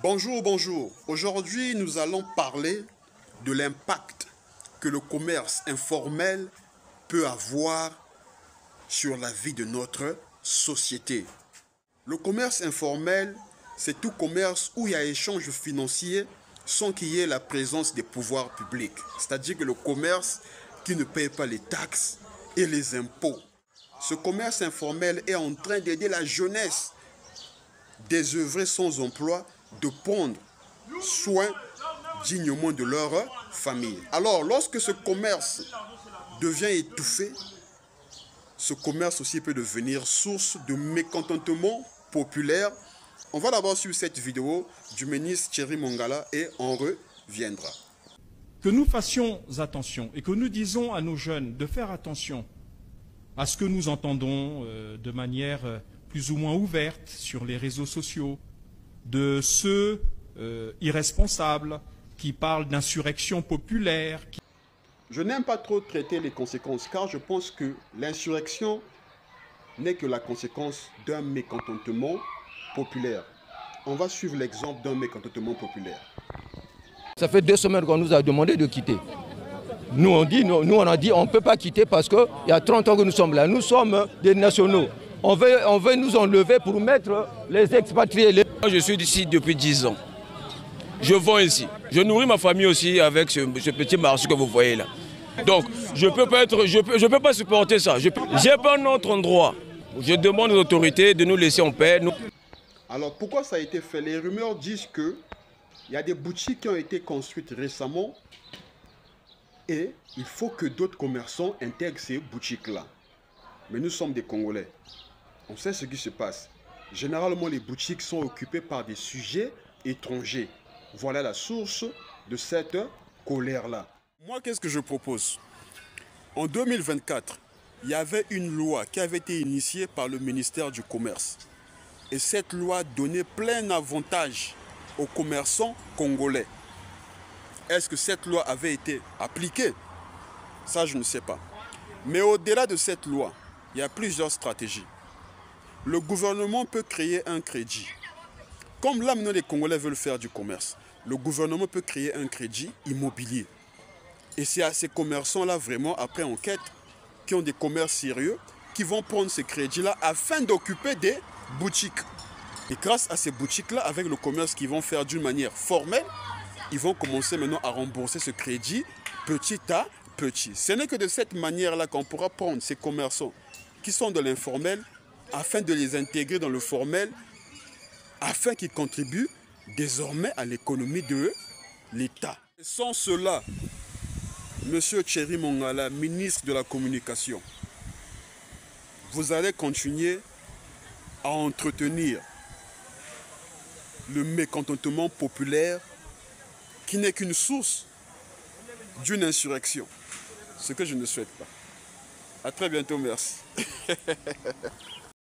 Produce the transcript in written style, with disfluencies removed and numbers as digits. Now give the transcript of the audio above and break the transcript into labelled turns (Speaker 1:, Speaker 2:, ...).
Speaker 1: Bonjour, bonjour. Aujourd'hui, nous allons parler de l'impact que le commerce informel peut avoir sur la vie de notre société. Le commerce informel, c'est tout commerce où il y a échange financier sans qu'il y ait la présence des pouvoirs publics. C'est-à-dire que le commerce qui ne paye pas les taxes et les impôts. Ce commerce informel est en train d'aider la jeunesse désœuvrée sans emploi de prendre soin dignement de leur famille. Alors, lorsque ce commerce devient étouffé, ce commerce aussi peut devenir source de mécontentement populaire. On va d'abord suivre cette vidéo du ministre Thierry Mongala et on reviendra.
Speaker 2: Que nous fassions attention et que nous disons à nos jeunes de faire attention à ce que nous entendons de manière plus ou moins ouverte sur les réseaux sociaux, de ceux irresponsables qui parlent d'insurrection populaire.
Speaker 1: Je n'aime pas trop traiter les conséquences car je pense que l'insurrection n'est que la conséquence d'un mécontentement populaire. On va suivre l'exemple d'un mécontentement populaire.
Speaker 3: Ça fait 2 semaines qu'on nous a demandé de quitter. Nous on a dit on ne peut pas quitter parce qu'il y a 30 ans que nous sommes là. Nous sommes des nationaux. On veut nous enlever pour mettre les expatriés.
Speaker 4: Je suis ici depuis 10 ans. Je vends ici. Je nourris ma famille aussi avec ce petit marché que vous voyez là. Donc, je peux pas supporter ça. Je n'ai pas notre endroit. Je demande aux autorités de nous laisser en paix.
Speaker 1: Alors, pourquoi ça a été fait? Les rumeurs disent qu'il y a des boutiques qui ont été construites récemment et il faut que d'autres commerçants intègrent ces boutiques-là. Mais nous sommes des Congolais. On sait ce qui se passe. Généralement, les boutiques sont occupées par des sujets étrangers. Voilà la source de cette colère-là. Moi, qu'est-ce que je propose? En 2024, il y avait une loi qui avait été initiée par le ministère du Commerce. Et cette loi donnait plein d'avantages aux commerçants congolais. Est-ce que cette loi avait été appliquée? Ça, je ne sais pas. Mais au-delà de cette loi, il y a plusieurs stratégies. Le gouvernement peut créer un crédit. Comme là, maintenant, les Congolais veulent faire du commerce, le gouvernement peut créer un crédit immobilier. Et c'est à ces commerçants-là, vraiment, après enquête, qui ont des commerces sérieux, qui vont prendre ces crédits-là afin d'occuper des boutiques. Et grâce à ces boutiques-là, avec le commerce qu'ils vont faire d'une manière formelle, ils vont commencer maintenant à rembourser ce crédit petit à petit. Ce n'est que de cette manière-là qu'on pourra prendre ces commerçants qui sont de l'informel afin de les intégrer dans le formel, afin qu'ils contribuent désormais à l'économie de l'État. Sans cela, M. Thierry Mongala, ministre de la Communication, vous allez continuer à entretenir le mécontentement populaire qui n'est qu'une source d'une insurrection. Ce que je ne souhaite pas. À très bientôt, merci.